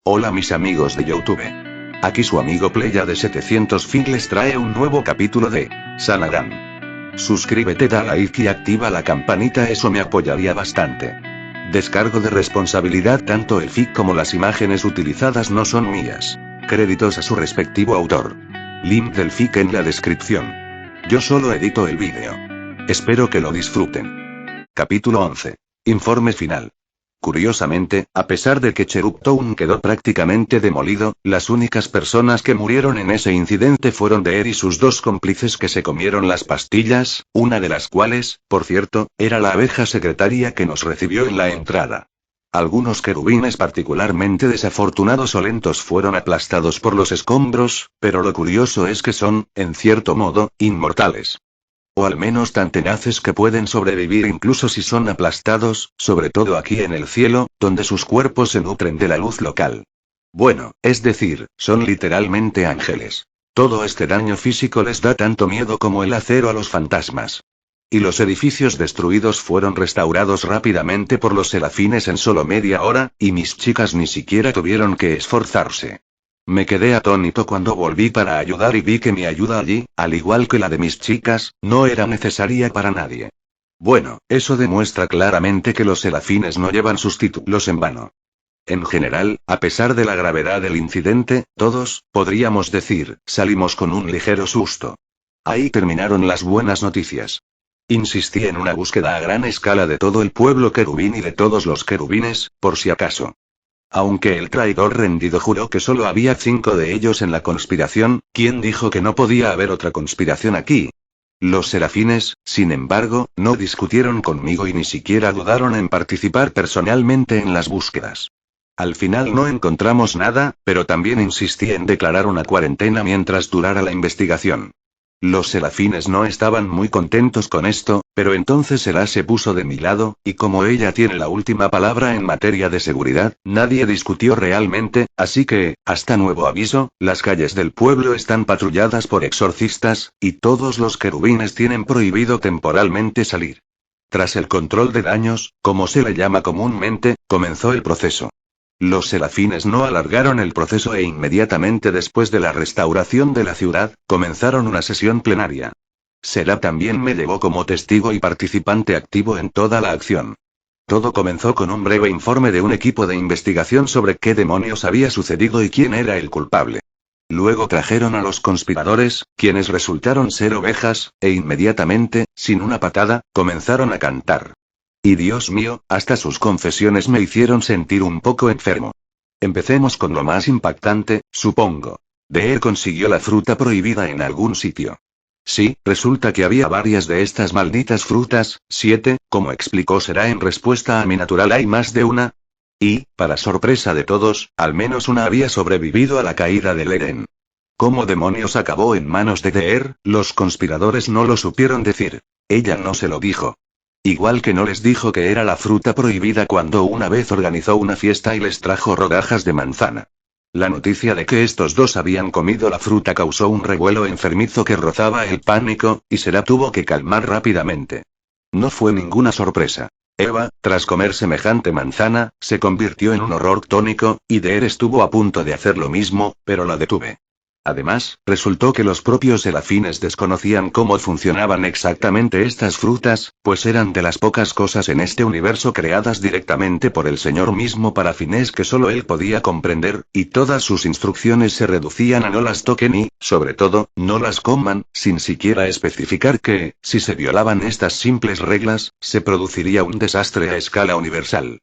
Hola mis amigos de YouTube. Aquí su amigo Playa de 700 Fin les trae un nuevo capítulo de Sanagan. Suscríbete, da like y activa la campanita, eso me apoyaría bastante. Descargo de responsabilidad, tanto el fic como las imágenes utilizadas no son mías. Créditos a su respectivo autor. Link del fic en la descripción. Yo solo edito el vídeo. Espero que lo disfruten. Capítulo 11. Informe final. Curiosamente, a pesar de que Cherub Town quedó prácticamente demolido, las únicas personas que murieron en ese incidente fueron Deer y sus dos cómplices que se comieron las pastillas, una de las cuales, por cierto, era la abeja secretaria que nos recibió en la entrada. Algunos querubines particularmente desafortunados o lentos fueron aplastados por los escombros, pero lo curioso es que son, en cierto modo, inmortales. O al menos tan tenaces que pueden sobrevivir incluso si son aplastados, sobre todo aquí en el cielo, donde sus cuerpos se nutren de la luz local. Bueno, es decir, son literalmente ángeles. Todo este daño físico les da tanto miedo como el acero a los fantasmas. Y los edificios destruidos fueron restaurados rápidamente por los serafines en solo media hora, y mis chicas ni siquiera tuvieron que esforzarse. Me quedé atónito cuando volví para ayudar y vi que mi ayuda allí, al igual que la de mis chicas, no era necesaria para nadie. Bueno, eso demuestra claramente que los serafines no llevan sus títulos en vano. En general, a pesar de la gravedad del incidente, todos, podríamos decir, salimos con un ligero susto. Ahí terminaron las buenas noticias. Insistí en una búsqueda a gran escala de todo el pueblo querubín y de todos los querubines, por si acaso. Aunque el traidor rendido juró que solo había 5 de ellos en la conspiración, ¿quién dijo que no podía haber otra conspiración aquí? Los serafines, sin embargo, no discutieron conmigo y ni siquiera dudaron en participar personalmente en las búsquedas. Al final no encontramos nada, pero también insistí en declarar una cuarentena mientras durara la investigación. Los serafines no estaban muy contentos con esto, pero entonces Sera se puso de mi lado, y como ella tiene la última palabra en materia de seguridad, nadie discutió realmente, así que, hasta nuevo aviso, las calles del pueblo están patrulladas por exorcistas, y todos los querubines tienen prohibido temporalmente salir. Tras el control de daños, como se le llama comúnmente, comenzó el proceso. Los serafines no alargaron el proceso e inmediatamente después de la restauración de la ciudad, comenzaron una sesión plenaria. Sera también me llevó como testigo y participante activo en toda la acción. Todo comenzó con un breve informe de un equipo de investigación sobre qué demonios había sucedido y quién era el culpable. Luego trajeron a los conspiradores, quienes resultaron ser ovejas, e inmediatamente, sin una patada, comenzaron a cantar. Y Dios mío, hasta sus confesiones me hicieron sentir un poco enfermo. Empecemos con lo más impactante, supongo. Deer consiguió la fruta prohibida en algún sitio. Sí, resulta que había varias de estas malditas frutas, 7, como explicó Sera en respuesta a mi natural hay más de una. Y, para sorpresa de todos, al menos una había sobrevivido a la caída del Eren. ¿Cómo demonios acabó en manos de Deer? Los conspiradores no lo supieron decir. Ella no se lo dijo. Igual que no les dijo que era la fruta prohibida cuando una vez organizó una fiesta y les trajo rodajas de manzana. La noticia de que estos dos habían comido la fruta causó un revuelo enfermizo que rozaba el pánico, y Sera tuvo que calmar rápidamente. No fue ninguna sorpresa. Eva, tras comer semejante manzana, se convirtió en un horror tónico, y Deer estuvo a punto de hacer lo mismo, pero la detuve. Además, resultó que los propios serafines desconocían cómo funcionaban exactamente estas frutas, pues eran de las pocas cosas en este universo creadas directamente por el Señor mismo para fines que solo él podía comprender, y todas sus instrucciones se reducían a no las toquen y, sobre todo, no las coman, sin siquiera especificar que, si se violaban estas simples reglas, se produciría un desastre a escala universal.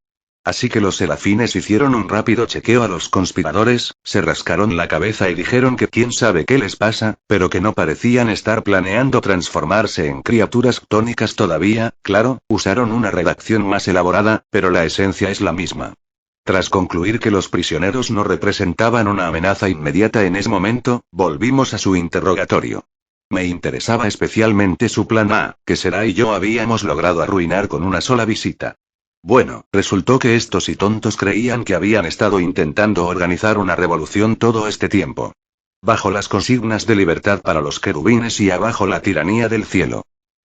Así que los serafines hicieron un rápido chequeo a los conspiradores, se rascaron la cabeza y dijeron que quién sabe qué les pasa, pero que no parecían estar planeando transformarse en criaturas ctónicas todavía, claro, usaron una redacción más elaborada, pero la esencia es la misma. Tras concluir que los prisioneros no representaban una amenaza inmediata en ese momento, volvimos a su interrogatorio. Me interesaba especialmente su plan A, que Sera y yo habíamos logrado arruinar con una sola visita. Bueno, resultó que estos y tontos creían que habían estado intentando organizar una revolución todo este tiempo. Bajo las consignas de libertad para los querubines y abajo la tiranía del cielo.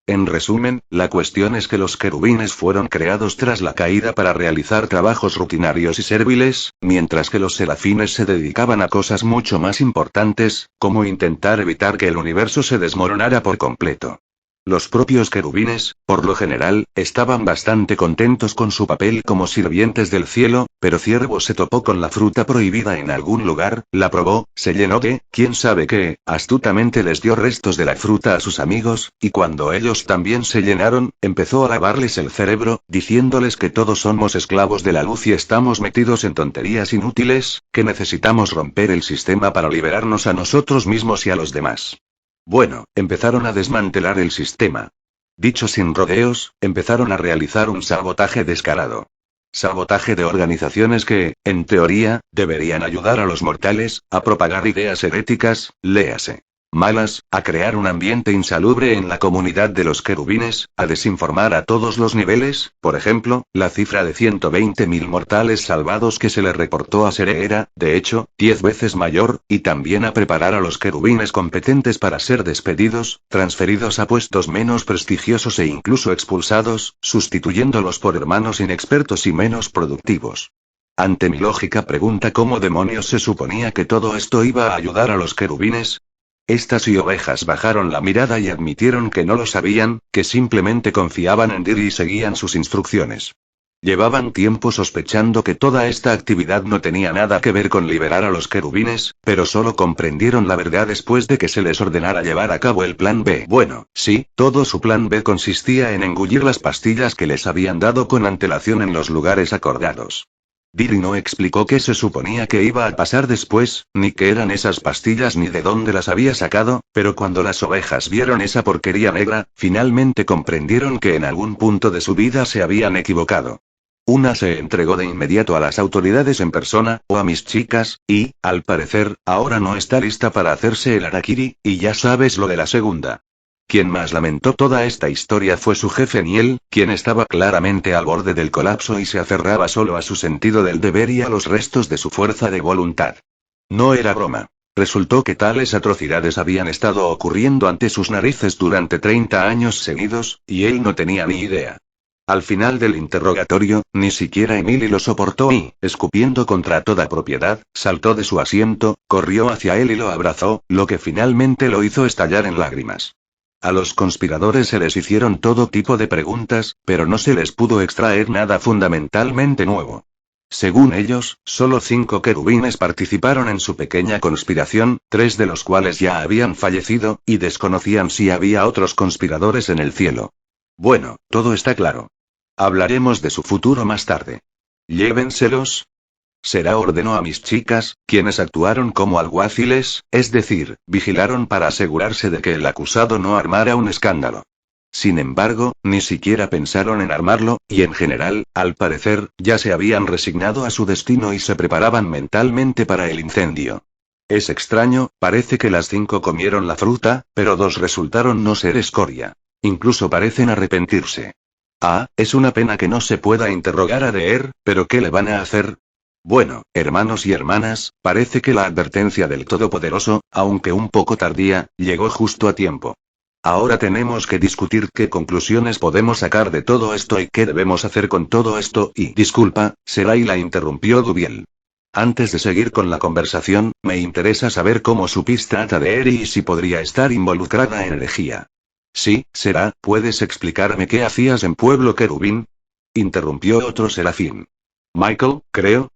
En resumen, la cuestión es que los querubines fueron creados tras la caída para realizar trabajos rutinarios y serviles, mientras que los serafines se dedicaban a cosas mucho más importantes, como intentar evitar que el universo se desmoronara por completo. Los propios querubines, por lo general, estaban bastante contentos con su papel como sirvientes del cielo, pero Ciervo se topó con la fruta prohibida en algún lugar, la probó, se llenó de, quién sabe qué, astutamente les dio restos de la fruta a sus amigos, y cuando ellos también se llenaron, empezó a lavarles el cerebro, diciéndoles que todos somos esclavos de la luz y estamos metidos en tonterías inútiles, que necesitamos romper el sistema para liberarnos a nosotros mismos y a los demás. Bueno, empezaron a desmantelar el sistema. Dicho sin rodeos, empezaron a realizar un sabotaje descarado. Sabotaje de organizaciones que, en teoría, deberían ayudar a los mortales, a propagar ideas heréticas, léase. Malas, a crear un ambiente insalubre en la comunidad de los querubines, a desinformar a todos los niveles, por ejemplo, la cifra de 120.000 mortales salvados que se le reportó a Sere era, de hecho, 10 veces mayor, y también a preparar a los querubines competentes para ser despedidos, transferidos a puestos menos prestigiosos e incluso expulsados, sustituyéndolos por hermanos inexpertos y menos productivos. Ante mi lógica pregunta ¿cómo demonios se suponía que todo esto iba a ayudar a los querubines? Estas y ovejas bajaron la mirada y admitieron que no lo sabían, que simplemente confiaban en Dir y seguían sus instrucciones. Llevaban tiempo sospechando que toda esta actividad no tenía nada que ver con liberar a los querubines, pero solo comprendieron la verdad después de que se les ordenara llevar a cabo el plan B. Bueno, sí, todo su plan B consistía en engullir las pastillas que les habían dado con antelación en los lugares acordados. Diri no explicó qué se suponía que iba a pasar después, ni qué eran esas pastillas ni de dónde las había sacado, pero cuando las ovejas vieron esa porquería negra, finalmente comprendieron que en algún punto de su vida se habían equivocado. Una se entregó de inmediato a las autoridades en persona, o a mis chicas, y, al parecer, ahora no está lista para hacerse el harakiri, y ya sabes lo de la segunda. Quien más lamentó toda esta historia fue su jefe Niel, quien estaba claramente al borde del colapso y se aferraba solo a su sentido del deber y a los restos de su fuerza de voluntad. No era broma. Resultó que tales atrocidades habían estado ocurriendo ante sus narices durante 30 años seguidos, y él no tenía ni idea. Al final del interrogatorio, ni siquiera Emily lo soportó y, escupiendo contra toda propiedad, saltó de su asiento, corrió hacia él y lo abrazó, lo que finalmente lo hizo estallar en lágrimas. A los conspiradores se les hicieron todo tipo de preguntas, pero no se les pudo extraer nada fundamentalmente nuevo. Según ellos, solo 5 querubines participaron en su pequeña conspiración, 3 de los cuales ya habían fallecido, y desconocían si había otros conspiradores en el cielo. Bueno, todo está claro. Hablaremos de su futuro más tarde. Llévenselos. Será ordenó a mis chicas, quienes actuaron como alguaciles, es decir, vigilaron para asegurarse de que el acusado no armara un escándalo. Sin embargo, ni siquiera pensaron en armarlo, y en general, al parecer, ya se habían resignado a su destino y se preparaban mentalmente para el incendio. Es extraño, parece que las 5 comieron la fruta, pero 2 resultaron no ser escoria. Incluso parecen arrepentirse. Ah, es una pena que no se pueda interrogar a Deer, pero ¿qué le van a hacer? Bueno, hermanos y hermanas, parece que la advertencia del Todopoderoso, aunque un poco tardía, llegó justo a tiempo. Ahora tenemos que discutir qué conclusiones podemos sacar de todo esto y qué debemos hacer con todo esto y... Disculpa, Serai la interrumpió Dubiel. Antes de seguir con la conversación, me interesa saber cómo supiste a Eri y si podría estar involucrada en herejía. Sí, Sera, ¿puedes explicarme qué hacías en Pueblo Querubín? Interrumpió otro serafín. Michael, creo.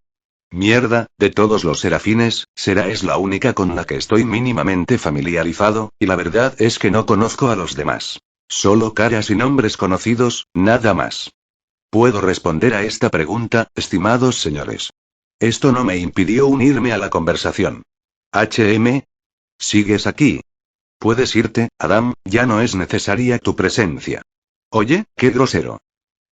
Mierda, de todos los serafines, Sera es la única con la que estoy mínimamente familiarizado, y la verdad es que no conozco a los demás. Solo caras y nombres conocidos, nada más. ¿Puedo responder a esta pregunta, estimados señores? Esto no me impidió unirme a la conversación. ¿Sigues aquí? Puedes irte, Adam, ya no es necesaria tu presencia. Oye, qué grosero.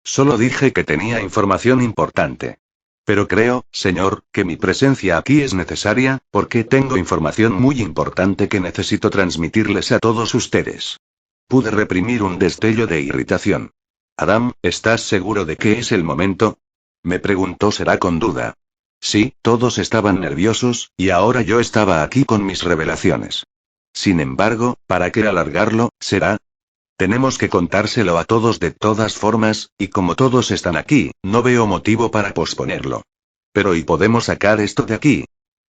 Solo dije que tenía información importante. Pero creo, señor, que mi presencia aquí es necesaria, porque tengo información muy importante que necesito transmitirles a todos ustedes. Pude reprimir un destello de irritación. Adam, ¿estás seguro de que es el momento? Me preguntó Sera con duda. Sí, todos estaban nerviosos, y ahora yo estaba aquí con mis revelaciones. Sin embargo, ¿para qué alargarlo, Sera? Tenemos que contárselo a todos de todas formas, y como todos están aquí, no veo motivo para posponerlo. Pero ¿y podemos sacar esto de aquí?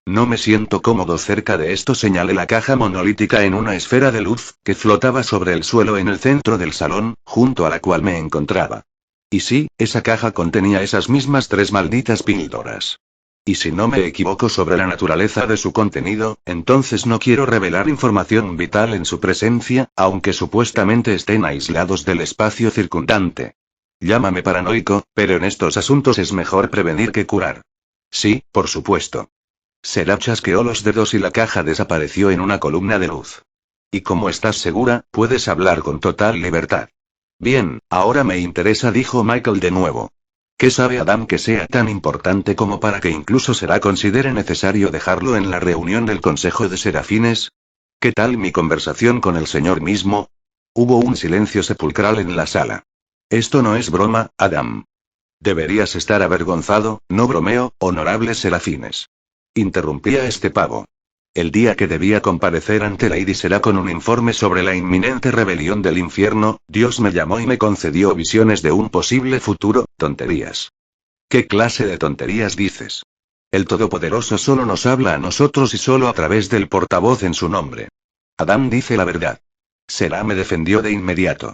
No me siento cómodo cerca de esto, señalé la caja monolítica en una esfera de luz, que flotaba sobre el suelo en el centro del salón, junto a la cual me encontraba. Y sí, esa caja contenía esas mismas 3 malditas píldoras. Y si no me equivoco sobre la naturaleza de su contenido, entonces no quiero revelar información vital en su presencia, aunque supuestamente estén aislados del espacio circundante. Llámame paranoico, pero en estos asuntos es mejor prevenir que curar. Sí, por supuesto. Será chasqueó los dedos y la caja desapareció en una columna de luz. Y como estás segura, puedes hablar con total libertad. Bien, ahora me interesa, dijo Michael de nuevo. ¿Qué sabe Adam que sea tan importante como para que incluso Será considere necesario dejarlo en la reunión del Consejo de Serafines? ¿Qué tal mi conversación con el señor mismo? Hubo un silencio sepulcral en la sala. Esto no es broma, Adam. Deberías estar avergonzado, no bromeo, honorables Serafines. Interrumpí a este pavo. El día que debía comparecer ante Lady Será con un informe sobre la inminente rebelión del infierno, Dios me llamó y me concedió visiones de un posible futuro. Tonterías. ¿Qué clase de tonterías dices? El Todopoderoso solo nos habla a nosotros y solo a través del portavoz en su nombre. Adam dice la verdad. Será me defendió de inmediato.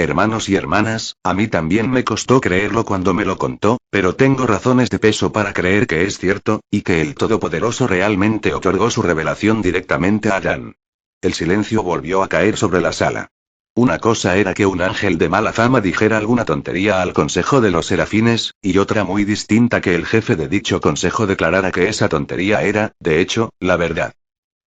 Hermanos y hermanas, a mí también me costó creerlo cuando me lo contó, pero tengo razones de peso para creer que es cierto, y que el Todopoderoso realmente otorgó su revelación directamente a Adán. El silencio volvió a caer sobre la sala. Una cosa era que un ángel de mala fama dijera alguna tontería al Consejo de los Serafines, y otra muy distinta que el jefe de dicho consejo declarara que esa tontería era, de hecho, la verdad.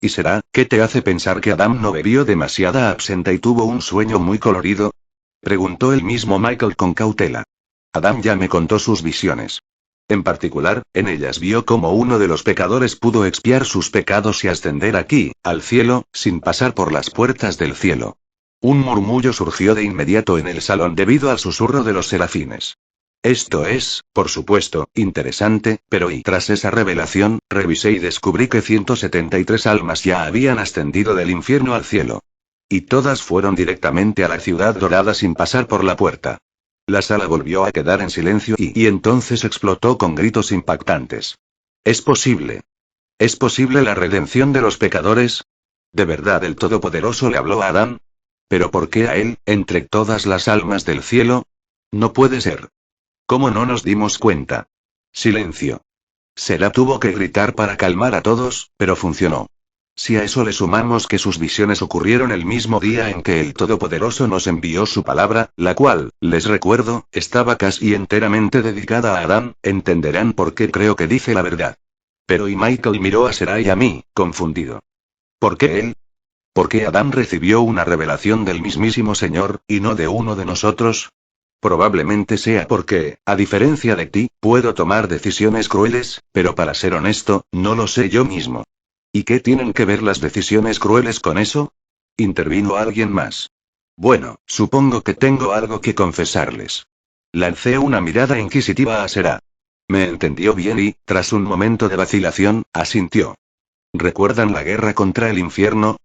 ¿Y será, qué te hace pensar que Adam no bebió demasiada absenta y tuvo un sueño muy colorido? Preguntó el mismo Michael con cautela. Adam ya me contó sus visiones. En particular, en ellas vio cómo uno de los pecadores pudo expiar sus pecados y ascender aquí, al cielo, sin pasar por las puertas del cielo. Un murmullo surgió de inmediato en el salón debido al susurro de los serafines. Esto es, por supuesto, interesante, pero y tras esa revelación, revisé y descubrí que 173 almas ya habían ascendido del infierno al cielo. Y todas fueron directamente a la ciudad dorada sin pasar por la puerta. La sala volvió a quedar en silencio y entonces explotó con gritos impactantes. ¿Es posible? ¿Es posible la redención de los pecadores? ¿De verdad el Todopoderoso le habló a Adán? ¿Pero por qué a él, entre todas las almas del cielo? No puede ser. ¿Cómo no nos dimos cuenta? Silencio. Será tuvo que gritar para calmar a todos, pero funcionó. Si a eso le sumamos que sus visiones ocurrieron el mismo día en que el Todopoderoso nos envió su palabra, la cual, les recuerdo, estaba casi enteramente dedicada a Adán, entenderán por qué creo que dice la verdad. Pero y Michael miró a Será y a mí, confundido. ¿Por qué él? ¿Por qué Adán recibió una revelación del mismísimo Señor, y no de uno de nosotros? Probablemente sea porque, a diferencia de ti, puedo tomar decisiones crueles, pero para ser honesto, no lo sé yo mismo. ¿Y qué tienen que ver las decisiones crueles con eso? Intervino alguien más. Bueno, supongo que tengo algo que confesarles. Lancé una mirada inquisitiva a Será. Me entendió bien y, tras un momento de vacilación, asintió. ¿Recuerdan la guerra contra el infierno?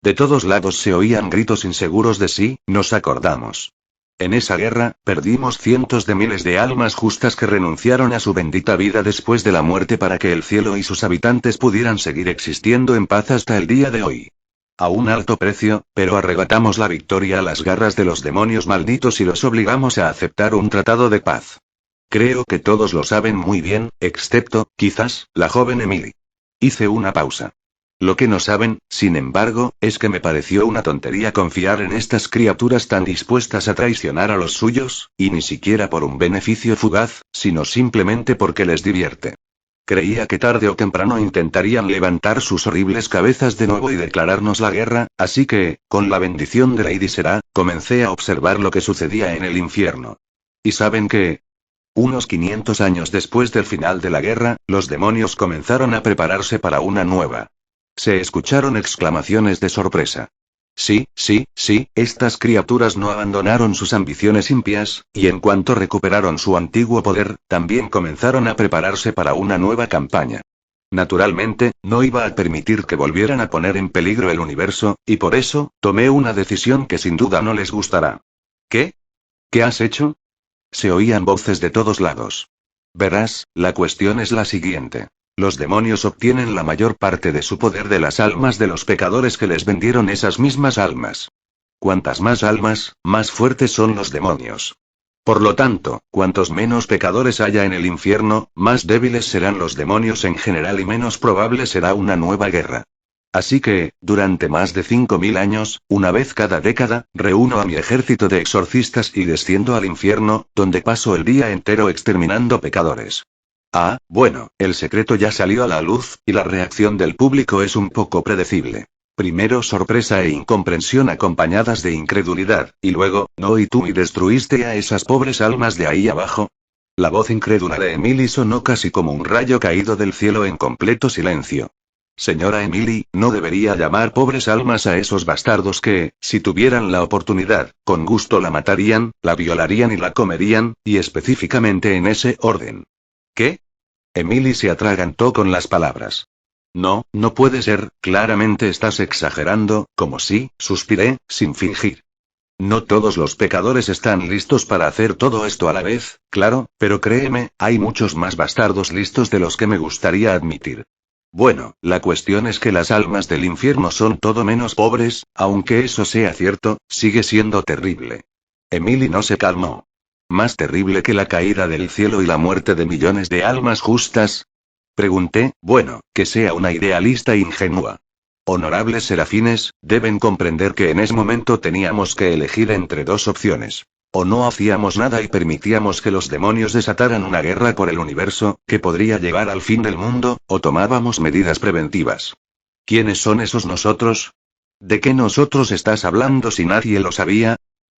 De todos lados se oían gritos inseguros de sí, nos acordamos. En esa guerra, perdimos cientos de miles de almas justas que renunciaron a su bendita vida después de la muerte para que el cielo y sus habitantes pudieran seguir existiendo en paz hasta el día de hoy. A un alto precio, pero arrebatamos la victoria a las garras de los demonios malditos y los obligamos a aceptar un tratado de paz. Creo que todos lo saben muy bien, excepto, quizás, la joven Emily. Hice una pausa. Lo que no saben, sin embargo, es que me pareció una tontería confiar en estas criaturas tan dispuestas a traicionar a los suyos, y ni siquiera por un beneficio fugaz, sino simplemente porque les divierte. Creía que tarde o temprano intentarían levantar sus horribles cabezas de nuevo y declararnos la guerra, así que, con la bendición de Lady Será, comencé a observar lo que sucedía en el infierno. ¿Y saben qué? Unos 500 años después del final de la guerra, los demonios comenzaron a prepararse para una nueva. Se escucharon exclamaciones de sorpresa. Sí, estas criaturas no abandonaron sus ambiciones impias, y en cuanto recuperaron su antiguo poder, también comenzaron a prepararse para una nueva campaña. Naturalmente, no iba a permitir que volvieran a poner en peligro el universo, y por eso, tomé una decisión que sin duda no les gustará. ¿Qué? ¿Qué has hecho? Se oían voces de todos lados. Verás, la cuestión es la siguiente. Los demonios obtienen la mayor parte de su poder de las almas de los pecadores que les vendieron esas mismas almas. Cuantas más almas, más fuertes son los demonios. Por lo tanto, cuantos menos pecadores haya en el infierno, más débiles serán los demonios en general y menos probable será una nueva guerra. Así que, durante más de 5000 años, una vez cada década, reúno a mi ejército de exorcistas y desciendo al infierno, donde paso el día entero exterminando pecadores. Ah, bueno, el secreto ya salió a la luz, y la reacción del público es un poco predecible. Primero sorpresa e incomprensión acompañadas de incredulidad, y luego, ¿no y tú y destruiste a esas pobres almas de ahí abajo? La voz incrédula de Emily sonó casi como un rayo caído del cielo en completo silencio. Señora Emily, no debería llamar pobres almas a esos bastardos que, si tuvieran la oportunidad, con gusto la matarían, la violarían y la comerían, y específicamente en ese orden. ¿Qué? Emily se atragantó con las palabras. No, no puede ser, claramente estás exagerando, como si, suspiré, sin fingir. No todos los pecadores están listos para hacer todo esto a la vez, claro, pero créeme, hay muchos más bastardos listos de los que me gustaría admitir. Bueno, la cuestión es que las almas del infierno son todo menos pobres, aunque eso sea cierto, sigue siendo terrible. Emily no se calmó. ¿Más terrible que la caída del cielo y la muerte de millones de almas justas? Pregunté, bueno, que sea una idealista ingenua. Honorables serafines, deben comprender que en ese momento teníamos que elegir entre dos opciones. O no hacíamos nada y permitíamos que los demonios desataran una guerra por el universo, que podría llevar al fin del mundo, o tomábamos medidas preventivas. ¿Quiénes son esos nosotros? ¿De qué nosotros estás hablando si nadie lo sabía?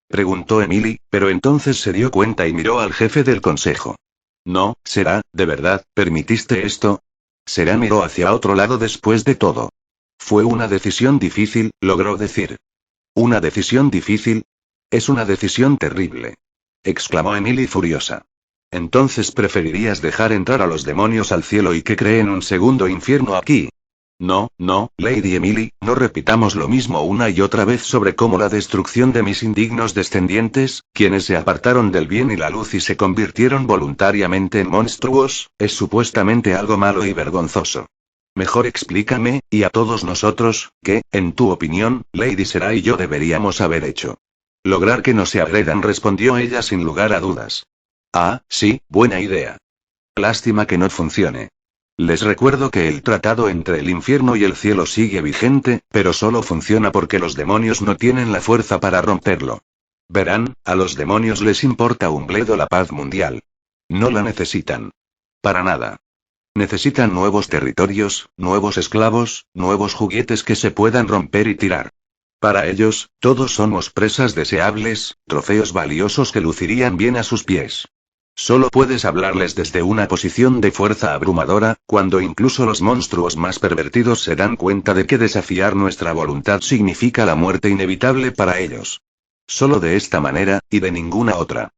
Preguntó Emily, pero entonces se dio cuenta y miró al jefe del consejo. No, Será, ¿de verdad, permitiste esto? Será miró hacia otro lado después de todo. Fue una decisión difícil, logró decir. ¿Una decisión difícil? Es una decisión terrible. Exclamó Emily furiosa. Entonces preferirías dejar entrar a los demonios al cielo y que creen un segundo infierno aquí. No, no, Lady Emily, no repitamos lo mismo una y otra vez sobre cómo la destrucción de mis indignos descendientes, quienes se apartaron del bien y la luz y se convirtieron voluntariamente en monstruos, es supuestamente algo malo y vergonzoso. Mejor explícame, y a todos nosotros, qué, en tu opinión, Lady Será y yo deberíamos haber hecho. Lograr que no se agredan, respondió ella sin lugar a dudas. Ah, sí, buena idea. Lástima que no funcione. Les recuerdo que el tratado entre el infierno y el cielo sigue vigente, pero solo funciona porque los demonios no tienen la fuerza para romperlo. Verán, a los demonios les importa un bledo la paz mundial. No la necesitan. Para nada. Necesitan nuevos territorios, nuevos esclavos, nuevos juguetes que se puedan romper y tirar. Para ellos, todos somos presas deseables, trofeos valiosos que lucirían bien a sus pies. Solo puedes hablarles desde una posición de fuerza abrumadora, cuando incluso los monstruos más pervertidos se dan cuenta de que desafiar nuestra voluntad significa la muerte inevitable para ellos. Solo de esta manera, y de ninguna otra.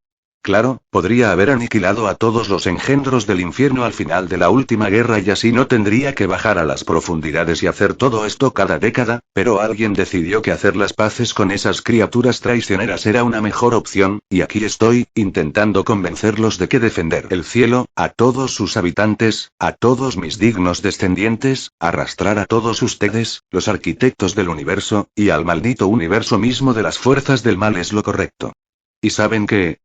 Claro, podría haber aniquilado a todos los engendros del infierno al final de la última guerra y así no tendría que bajar a las profundidades y hacer todo esto cada década, pero alguien decidió que hacer las paces con esas criaturas traicioneras era una mejor opción, y aquí estoy, intentando convencerlos de que defender el cielo, a todos sus habitantes, a todos mis dignos descendientes, arrastrar a todos ustedes, los arquitectos del universo, y al maldito universo mismo de las fuerzas del mal es lo correcto. ¿Y saben qué?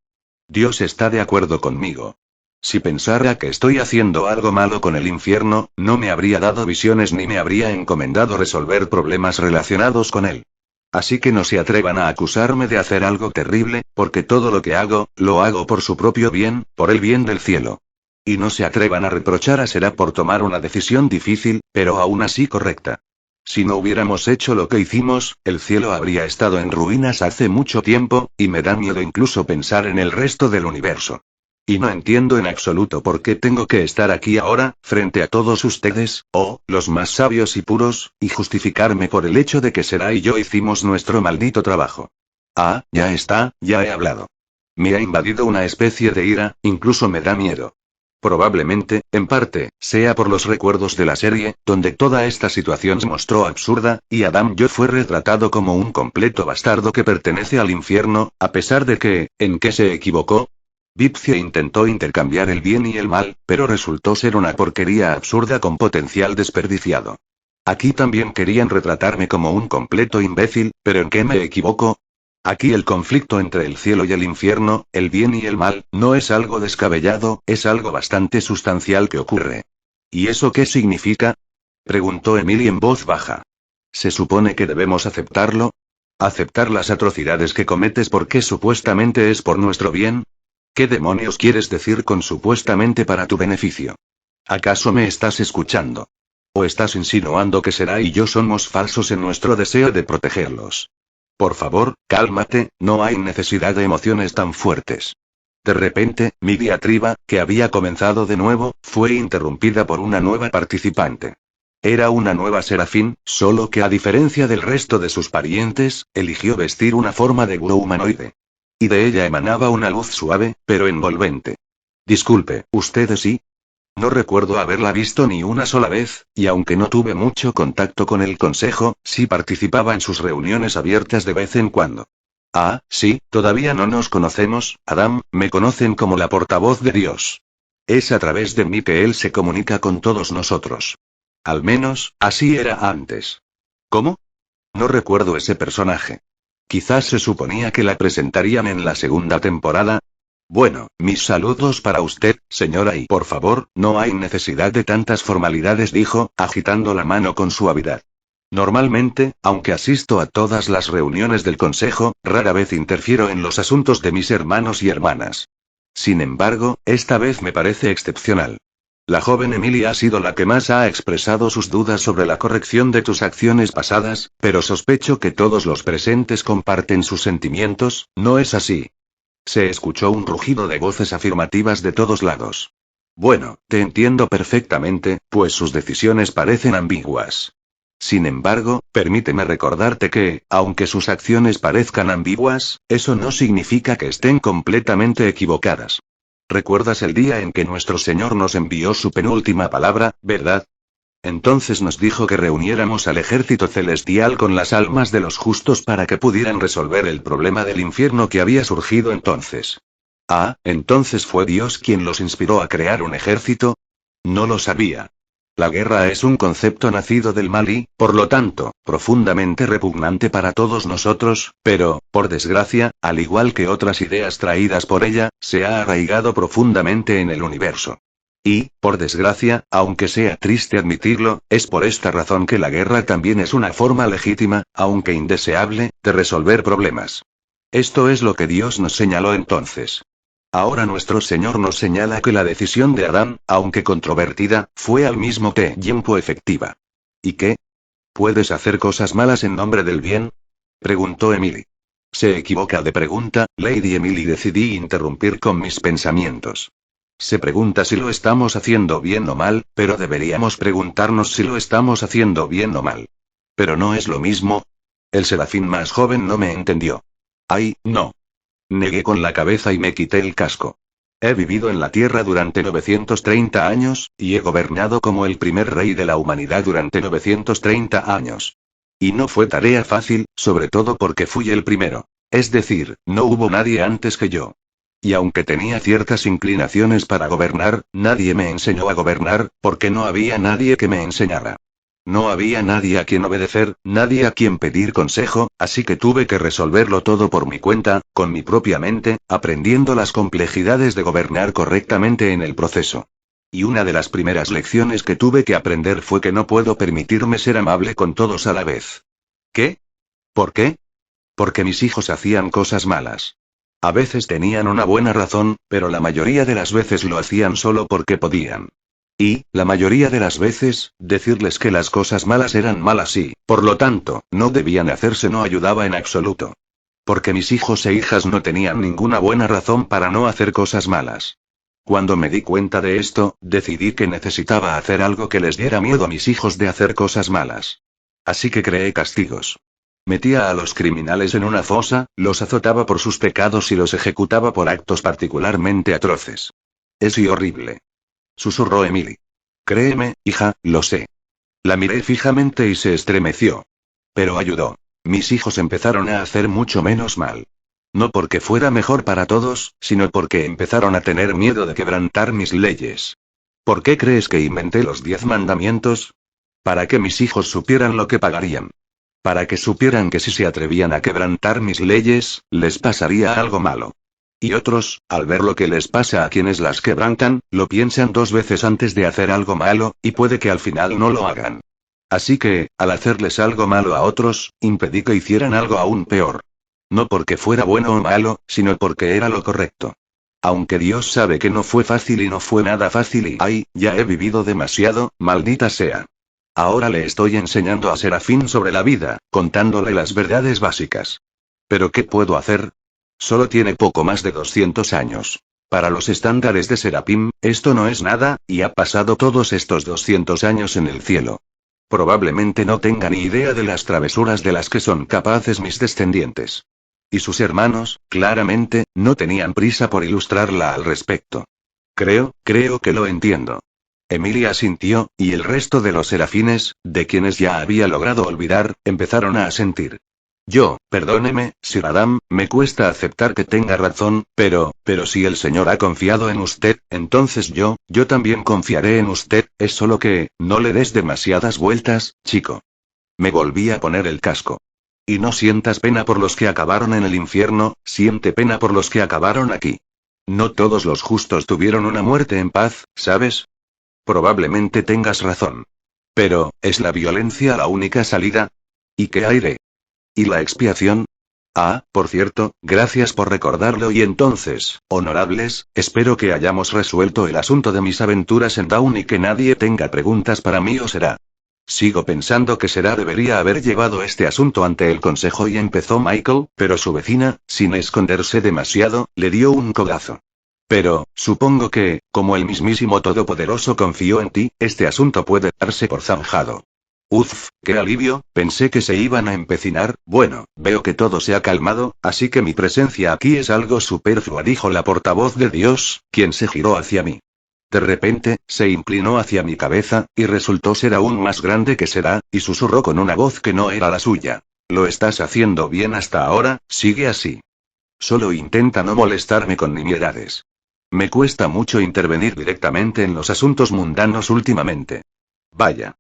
Dios está de acuerdo conmigo. Si pensara que estoy haciendo algo malo con el infierno, no me habría dado visiones ni me habría encomendado resolver problemas relacionados con él. Así que no se atrevan a acusarme de hacer algo terrible, porque todo lo que hago, lo hago por su propio bien, por el bien del cielo. Y no se atrevan a reprochar a Será por tomar una decisión difícil, pero aún así correcta. Si no hubiéramos hecho lo que hicimos, el cielo habría estado en ruinas hace mucho tiempo, y me da miedo incluso pensar en el resto del universo. Y no entiendo en absoluto por qué tengo que estar aquí ahora, frente a todos ustedes, los más sabios y puros, y justificarme por el hecho de que Será y yo hicimos nuestro maldito trabajo. Ah, ya está, ya he hablado. Me ha invadido una especie de ira, incluso me da miedo. Probablemente, en parte, sea por los recuerdos de la serie, donde toda esta situación se mostró absurda, y Adam Yo fue retratado como un completo bastardo que pertenece al infierno, a pesar de que, ¿en qué se equivocó? Vipcia intentó intercambiar el bien y el mal, pero resultó ser una porquería absurda con potencial desperdiciado. Aquí también querían retratarme como un completo imbécil, pero ¿en qué me equivoco? Aquí el conflicto entre el cielo y el infierno, el bien y el mal, no es algo descabellado, es algo bastante sustancial que ocurre. ¿Y eso qué significa? Preguntó Emily en voz baja. ¿Se supone que debemos aceptarlo? ¿Aceptar las atrocidades que cometes porque supuestamente es por nuestro bien? ¿Qué demonios quieres decir con supuestamente para tu beneficio? ¿Acaso me estás escuchando? ¿O estás insinuando que Será y yo somos falsos en nuestro deseo de protegerlos? Por favor, cálmate, no hay necesidad de emociones tan fuertes. De repente, mi diatriba, que había comenzado de nuevo, fue interrumpida por una nueva participante. Era una nueva Serafín, solo que a diferencia del resto de sus parientes, eligió vestir una forma de gurú humanoide. Y de ella emanaba una luz suave, pero envolvente. Disculpe, ¿usted sí? No recuerdo haberla visto ni una sola vez, y aunque no tuve mucho contacto con el consejo, sí participaba en sus reuniones abiertas de vez en cuando. Ah, sí, todavía no nos conocemos, Adam, me conocen como la portavoz de Dios. Es a través de mí que Él se comunica con todos nosotros. Al menos, así era antes. ¿Cómo? No recuerdo ese personaje. Quizás se suponía que la presentarían en la segunda temporada. Bueno, mis saludos para usted, señora, y por favor, no hay necesidad de tantas formalidades, dijo, agitando la mano con suavidad. Normalmente, aunque asisto a todas las reuniones del consejo, rara vez interfiero en los asuntos de mis hermanos y hermanas. Sin embargo, esta vez me parece excepcional. La joven Emily ha sido la que más ha expresado sus dudas sobre la corrección de tus acciones pasadas, pero sospecho que todos los presentes comparten sus sentimientos, ¿no es así? Se escuchó un rugido de voces afirmativas de todos lados. Bueno, te entiendo perfectamente, pues sus decisiones parecen ambiguas. Sin embargo, permíteme recordarte que, aunque sus acciones parezcan ambiguas, eso no significa que estén completamente equivocadas. ¿Recuerdas el día en que nuestro Señor nos envió su penúltima palabra, verdad? Entonces nos dijo que reuniéramos al ejército celestial con las almas de los justos para que pudieran resolver el problema del infierno que había surgido entonces. Ah, entonces fue Dios quien los inspiró a crear un ejército. No lo sabía. La guerra es un concepto nacido del mal y, por lo tanto, profundamente repugnante para todos nosotros, pero, por desgracia, al igual que otras ideas traídas por ella, se ha arraigado profundamente en el universo. Y, por desgracia, aunque sea triste admitirlo, es por esta razón que la guerra también es una forma legítima, aunque indeseable, de resolver problemas. Esto es lo que Dios nos señaló entonces. Ahora nuestro Señor nos señala que la decisión de Adán, aunque controvertida, fue al mismo tiempo efectiva. ¿Y qué? ¿Puedes hacer cosas malas en nombre del bien? Preguntó Emily. Se equivoca de pregunta, Lady Emily. Decidí interrumpir con mis pensamientos. Se pregunta si lo estamos haciendo bien o mal, pero deberíamos preguntarnos si lo estamos haciendo bien o mal. Pero no es lo mismo. El serafín más joven no me entendió. Ay, no. Negué con la cabeza y me quité el casco. He vivido en la Tierra durante 930 años, y he gobernado como el primer rey de la humanidad durante 930 años. Y no fue tarea fácil, sobre todo porque fui el primero. Es decir, no hubo nadie antes que yo. Y aunque tenía ciertas inclinaciones para gobernar, nadie me enseñó a gobernar, porque no había nadie que me enseñara. No había nadie a quien obedecer, nadie a quien pedir consejo, así que tuve que resolverlo todo por mi cuenta, con mi propia mente, aprendiendo las complejidades de gobernar correctamente en el proceso. Y una de las primeras lecciones que tuve que aprender fue que no puedo permitirme ser amable con todos a la vez. ¿Qué? ¿Por qué? Porque mis hijos hacían cosas malas. A veces tenían una buena razón, pero la mayoría de las veces lo hacían solo porque podían. Y, la mayoría de las veces, decirles que las cosas malas eran malas y, por lo tanto, no debían hacerse no ayudaba en absoluto. Porque mis hijos e hijas no tenían ninguna buena razón para no hacer cosas malas. Cuando me di cuenta de esto, decidí que necesitaba hacer algo que les diera miedo a mis hijos de hacer cosas malas. Así que creé castigos. Metía a los criminales en una fosa, los azotaba por sus pecados y los ejecutaba por actos particularmente atroces. Es horrible. susurró Emily. Créeme, hija, lo sé. La miré fijamente y se estremeció. Pero ayudó. Mis hijos empezaron a hacer mucho menos mal. No porque fuera mejor para todos, sino porque empezaron a tener miedo de quebrantar mis leyes. ¿Por qué crees que inventé los 10 mandamientos? Para que mis hijos supieran lo que pagarían. Para que supieran que si se atrevían a quebrantar mis leyes, les pasaría algo malo. Y otros, al ver lo que les pasa a quienes las quebrantan, lo piensan 2 veces antes de hacer algo malo, y puede que al final no lo hagan. Así que, al hacerles algo malo a otros, impedí que hicieran algo aún peor. No porque fuera bueno o malo, sino porque era lo correcto. Aunque Dios sabe que no fue fácil y no fue nada fácil y ay, ya he vivido demasiado, maldita sea. Ahora le estoy enseñando a Serafín sobre la vida, contándole las verdades básicas. ¿Pero qué puedo hacer? Solo tiene poco más de 200 años. Para los estándares de Serapim, esto no es nada, y ha pasado todos estos 200 años en el cielo. Probablemente no tenga ni idea de las travesuras de las que son capaces mis descendientes. Y sus hermanos, claramente, no tenían prisa por ilustrarla al respecto. Creo que lo entiendo. Emilia asintió, y el resto de los serafines, de quienes ya había logrado olvidar, empezaron a asentir. Perdóneme, Sir Adam, me cuesta aceptar que tenga razón, pero si el Señor ha confiado en usted, entonces yo también confiaré en usted, es solo que, no le des demasiadas vueltas, chico. Me volví a poner el casco. Y no sientas pena por los que acabaron en el infierno, siente pena por los que acabaron aquí. No todos los justos tuvieron una muerte en paz, ¿sabes? Probablemente tengas razón. Pero, ¿es la violencia la única salida? ¿Y qué aire? ¿Y la expiación? Ah, por cierto, gracias por recordarlo y entonces, honorables, espero que hayamos resuelto el asunto de mis aventuras en Dawn y que nadie tenga preguntas para mí o será. Sigo pensando que Será debería haber llevado este asunto ante el consejo y empezó Michael, pero su vecina, sin esconderse demasiado, le dio un codazo. Pero, supongo que, como el mismísimo Todopoderoso confió en ti, este asunto puede darse por zanjado. Uf, qué alivio, pensé que se iban a empecinar, bueno, veo que todo se ha calmado, así que mi presencia aquí es algo superflua, dijo la portavoz de Dios, quien se giró hacia mí. De repente, se inclinó hacia mi cabeza, y resultó ser aún más grande que Será, y susurró con una voz que no era la suya. Lo estás haciendo bien hasta ahora, sigue así. Solo intenta no molestarme con nimiedades. Me cuesta mucho intervenir directamente en los asuntos mundanos últimamente. Vaya.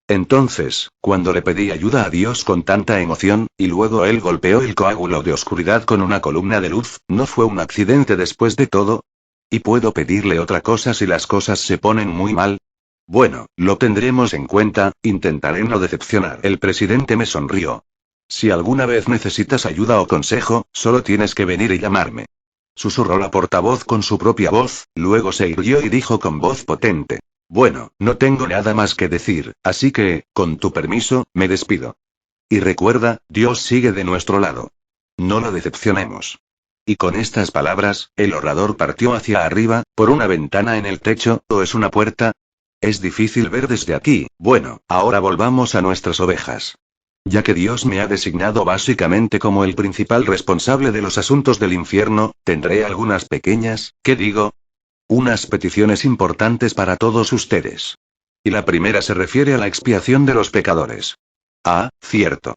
Entonces, cuando le pedí ayuda a Dios con tanta emoción, y luego él golpeó el coágulo de oscuridad con una columna de luz, ¿no fue un accidente después de todo? ¿Y puedo pedirle otra cosa si las cosas se ponen muy mal? Bueno, lo tendremos en cuenta, intentaré no decepcionar. El presidente me sonrió. Si alguna vez necesitas ayuda o consejo, solo tienes que venir y llamarme. Susurró la portavoz con su propia voz, luego se irguió y dijo con voz potente. Bueno, no tengo nada más que decir, así que, con tu permiso, me despido. Y recuerda, Dios sigue de nuestro lado. No lo decepcionemos. Y con estas palabras, el orador partió hacia arriba, por una ventana en el techo, ¿o es una puerta? Es difícil ver desde aquí. Bueno, ahora volvamos a nuestras ovejas. Ya que Dios me ha designado básicamente como el principal responsable de los asuntos del infierno, tendré algunas pequeñas, ¿qué digo? Unas peticiones importantes para todos ustedes. Y la primera se refiere a la expiación de los pecadores. Ah, cierto.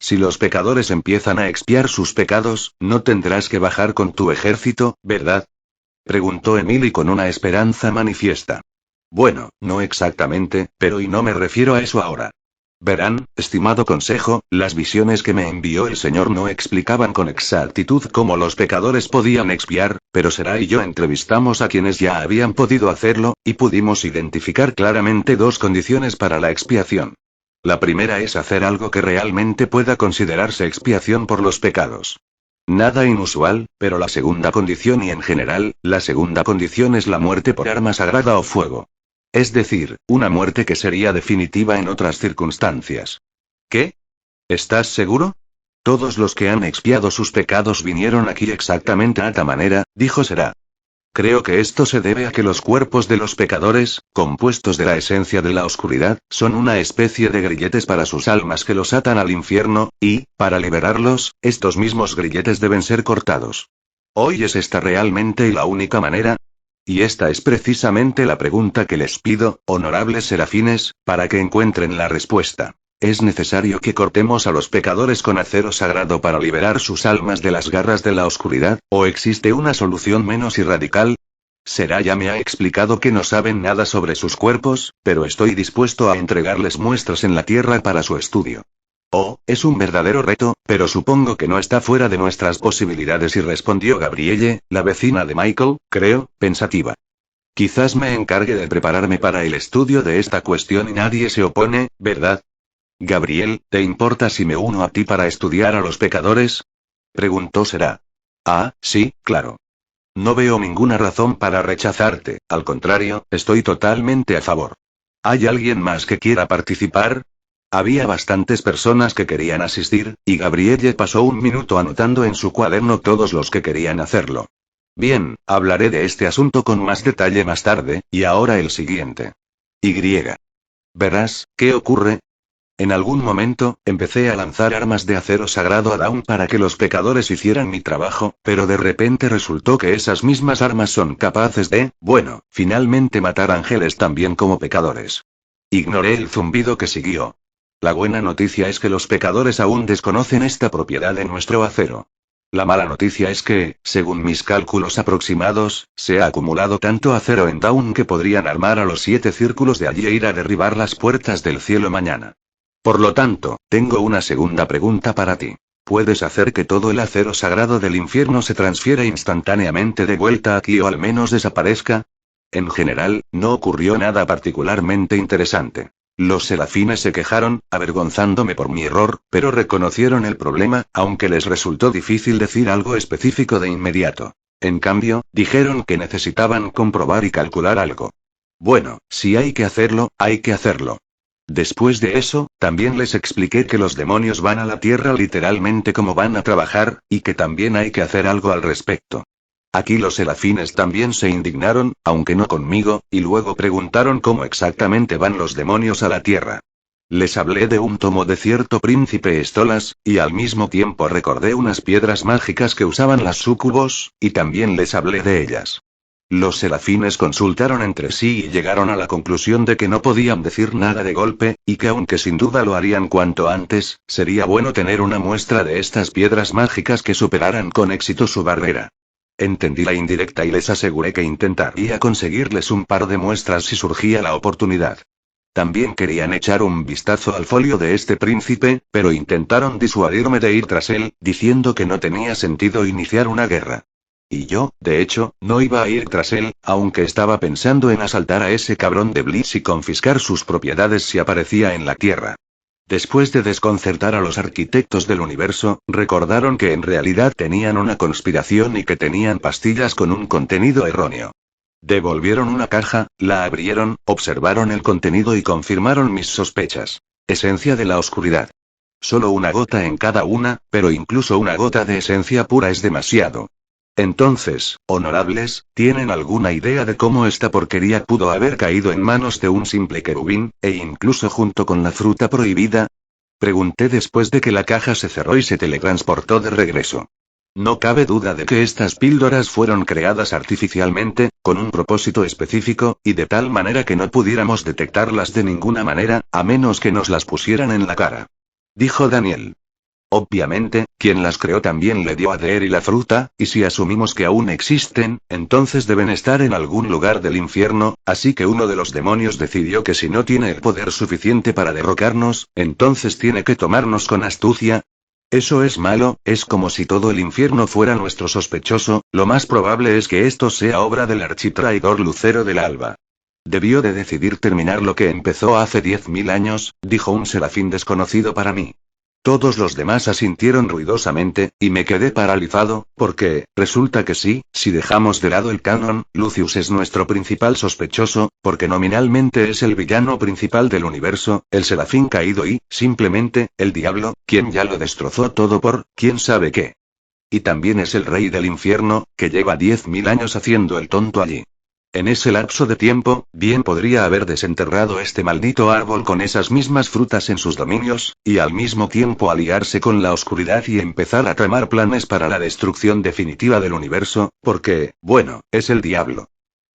Si los pecadores empiezan a expiar sus pecados, no tendrás que bajar con tu ejército, ¿verdad? Preguntó Emily con una esperanza manifiesta. Bueno, no exactamente, pero y no me refiero a eso ahora. Verán, estimado consejo, las visiones que me envió el Señor no explicaban con exactitud cómo los pecadores podían expiar, pero Será y yo entrevistamos a quienes ya habían podido hacerlo, y pudimos identificar claramente 2 condiciones para la expiación. La primera es hacer algo que realmente pueda considerarse expiación por los pecados. Nada inusual, pero la segunda condición y en general, la segunda condición es la muerte por arma sagrada o fuego. Es decir, una muerte que sería definitiva en otras circunstancias. ¿Qué? ¿Estás seguro? Todos los que han expiado sus pecados vinieron aquí exactamente a esta manera, dijo Será. Creo que esto se debe a que los cuerpos de los pecadores, compuestos de la esencia de la oscuridad, son una especie de grilletes para sus almas que los atan al infierno, y, para liberarlos, estos mismos grilletes deben ser cortados. ¿Hoy es esta realmente la única manera? Y esta es precisamente la pregunta que les pido, honorables serafines, para que encuentren la respuesta. ¿Es necesario que cortemos a los pecadores con acero sagrado para liberar sus almas de las garras de la oscuridad, o existe una solución menos irradical? Seraya me ha explicado que no saben nada sobre sus cuerpos, pero estoy dispuesto a entregarles muestras en la tierra para su estudio. Oh, es un verdadero reto, pero supongo que no está fuera de nuestras posibilidades, y respondió Gabrielle, la vecina de Michael, creo, pensativa. Quizás me encargue de prepararme para el estudio de esta cuestión y nadie se opone, ¿verdad? Gabriel, ¿te importa si me uno a ti para estudiar a los pecadores? Preguntó Sera. Ah, sí, claro. No veo ninguna razón para rechazarte, al contrario, estoy totalmente a favor. ¿Hay alguien más que quiera participar? Había bastantes personas que querían asistir, y Gabrielle pasó un minuto anotando en su cuaderno todos los que querían hacerlo. Bien, hablaré de este asunto con más detalle más tarde, y ahora el siguiente. Y. Verás, ¿qué ocurre? En algún momento, empecé a lanzar armas de acero sagrado a Dawn para que los pecadores hicieran mi trabajo, pero de repente resultó que esas mismas armas son capaces de, bueno, finalmente matar ángeles también como pecadores. Ignoré el zumbido que siguió. La buena noticia es que los pecadores aún desconocen esta propiedad de nuestro acero. La mala noticia es que, según mis cálculos aproximados, se ha acumulado tanto acero en Dawn que podrían armar a los 7 círculos de allí e ir a derribar las puertas del cielo mañana. Por lo tanto, tengo una segunda pregunta para ti. ¿Puedes hacer que todo el acero sagrado del infierno se transfiera instantáneamente de vuelta aquí o al menos desaparezca? En general, no ocurrió nada particularmente interesante. Los serafines se quejaron, avergonzándome por mi error, pero reconocieron el problema, aunque les resultó difícil decir algo específico de inmediato. En cambio, dijeron que necesitaban comprobar y calcular algo. Bueno, si hay que hacerlo, hay que hacerlo. Después de eso, también les expliqué que los demonios van a la tierra literalmente como van a trabajar, y que también hay que hacer algo al respecto. Aquí los serafines también se indignaron, aunque no conmigo, y luego preguntaron cómo exactamente van los demonios a la tierra. Les hablé de un tomo de cierto príncipe Estolas, y al mismo tiempo recordé unas piedras mágicas que usaban las súcubos, y también les hablé de ellas. Los serafines consultaron entre sí y llegaron a la conclusión de que no podían decir nada de golpe, y que aunque sin duda lo harían cuanto antes, sería bueno tener una muestra de estas piedras mágicas que superaran con éxito su barrera. Entendí la indirecta y les aseguré que intentaría conseguirles un par de muestras si surgía la oportunidad. También querían echar un vistazo al folio de este príncipe, pero intentaron disuadirme de ir tras él, diciendo que no tenía sentido iniciar una guerra. Y yo, de hecho, no iba a ir tras él, aunque estaba pensando en asaltar a ese cabrón de Blitz y confiscar sus propiedades si aparecía en la Tierra. Después de desconcertar a los arquitectos del universo, recordaron que en realidad tenían una conspiración y que tenían pastillas con un contenido erróneo. Devolvieron una caja, la abrieron, observaron el contenido y confirmaron mis sospechas. Esencia de la oscuridad. Solo una gota en cada una, pero incluso una gota de esencia pura es demasiado. Entonces, honorables, ¿tienen alguna idea de cómo esta porquería pudo haber caído en manos de un simple querubín, e incluso junto con la fruta prohibida? Pregunté después de que la caja se cerró y se teletransportó de regreso. No cabe duda de que estas píldoras fueron creadas artificialmente, con un propósito específico, y de tal manera que no pudiéramos detectarlas de ninguna manera, a menos que nos las pusieran en la cara. Dijo Daniel. Obviamente, quien las creó también le dio a Deer y la fruta, y si asumimos que aún existen, entonces deben estar en algún lugar del infierno, así que uno de los demonios decidió que si no tiene el poder suficiente para derrocarnos, entonces tiene que tomarnos con astucia. Eso es malo, es como si todo el infierno fuera nuestro sospechoso, lo más probable es que esto sea obra del architraidor Lucero del Alba. Debió de decidir terminar lo que empezó hace 10.000 años, dijo un serafín desconocido para mí. Todos los demás asintieron ruidosamente, y me quedé paralizado, porque, resulta que sí, si dejamos de lado el canon, Lucius es nuestro principal sospechoso, porque nominalmente es el villano principal del universo, el serafín caído y, simplemente, el diablo, quien ya lo destrozó todo por, quién sabe qué. Y también es el rey del infierno, que lleva 10.000 años haciendo el tonto allí. En ese lapso de tiempo, bien podría haber desenterrado este maldito árbol con esas mismas frutas en sus dominios, y al mismo tiempo aliarse con la oscuridad y empezar a tramar planes para la destrucción definitiva del universo, porque, bueno, es el diablo.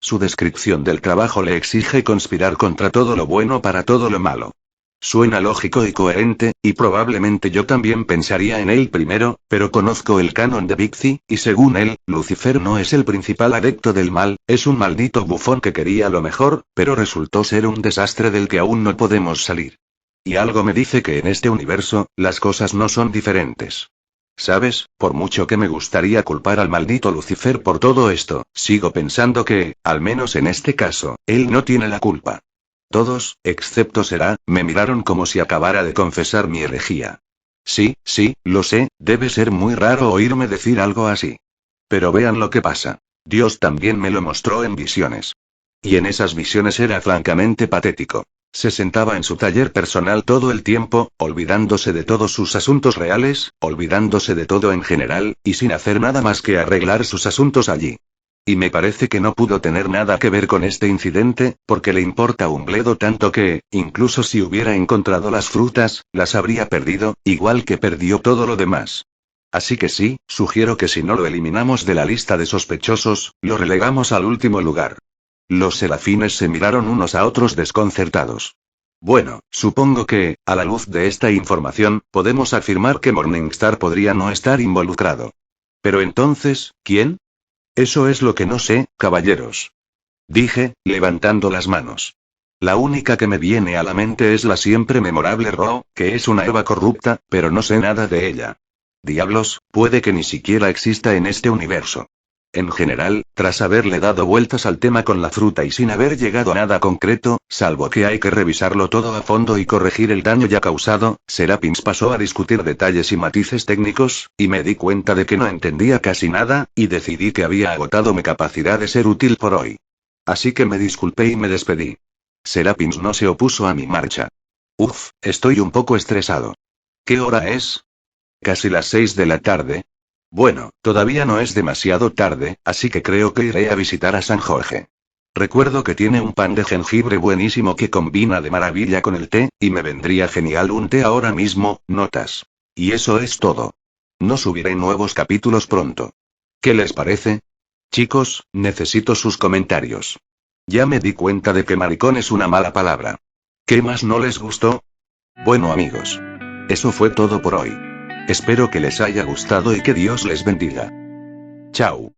Su descripción del trabajo le exige conspirar contra todo lo bueno para todo lo malo. Suena lógico y coherente, y probablemente yo también pensaría en él primero, pero conozco el canon de Bigthy, y según él, Lucifer no es el principal adepto del mal, es un maldito bufón que quería lo mejor, pero resultó ser un desastre del que aún no podemos salir. Y algo me dice que en este universo, las cosas no son diferentes. ¿Sabes? Por mucho que me gustaría culpar al maldito Lucifer por todo esto, sigo pensando que, al menos en este caso, él no tiene la culpa. Todos, excepto Será, me miraron como si acabara de confesar mi herejía. Sí, lo sé, debe ser muy raro oírme decir algo así. Pero vean lo que pasa. Dios también me lo mostró en visiones. Y en esas visiones era francamente patético. Se sentaba en su taller personal todo el tiempo, olvidándose de todos sus asuntos reales, olvidándose de todo en general, y sin hacer nada más que arreglar sus asuntos allí. Y me parece que no pudo tener nada que ver con este incidente, porque le importa un bledo tanto que, incluso si hubiera encontrado las frutas, las habría perdido, igual que perdió todo lo demás. Así que sí, sugiero que si no lo eliminamos de la lista de sospechosos, lo relegamos al último lugar. Los serafines se miraron unos a otros desconcertados. Bueno, supongo que, a la luz de esta información, podemos afirmar que Morningstar podría no estar involucrado. Pero entonces, ¿quién? Eso es lo que no sé, caballeros. Dije, levantando las manos. La única que me viene a la mente es la siempre memorable Ro, que es una Eva corrupta, pero no sé nada de ella. Diablos, puede que ni siquiera exista en este universo. En general, tras haberle dado vueltas al tema con la fruta y sin haber llegado a nada concreto, salvo que hay que revisarlo todo a fondo y corregir el daño ya causado, Serapins pasó a discutir detalles y matices técnicos, y me di cuenta de que no entendía casi nada, y decidí que había agotado mi capacidad de ser útil por hoy. Así que me disculpé y me despedí. Serapins no se opuso a mi marcha. Estoy un poco estresado. ¿Qué hora es? Casi las 6 de la tarde. Bueno, todavía no es demasiado tarde, así que creo que iré a visitar a San Jorge. Recuerdo que tiene un pan de jengibre buenísimo que combina de maravilla con el té, y me vendría genial un té ahora mismo, notas. Y eso es todo. No subiré nuevos capítulos pronto. ¿Qué les parece? Chicos, necesito sus comentarios. Ya me di cuenta de que maricón es una mala palabra. ¿Qué más no les gustó? Bueno amigos. Eso fue todo por hoy. Espero que les haya gustado y que Dios les bendiga. Chao.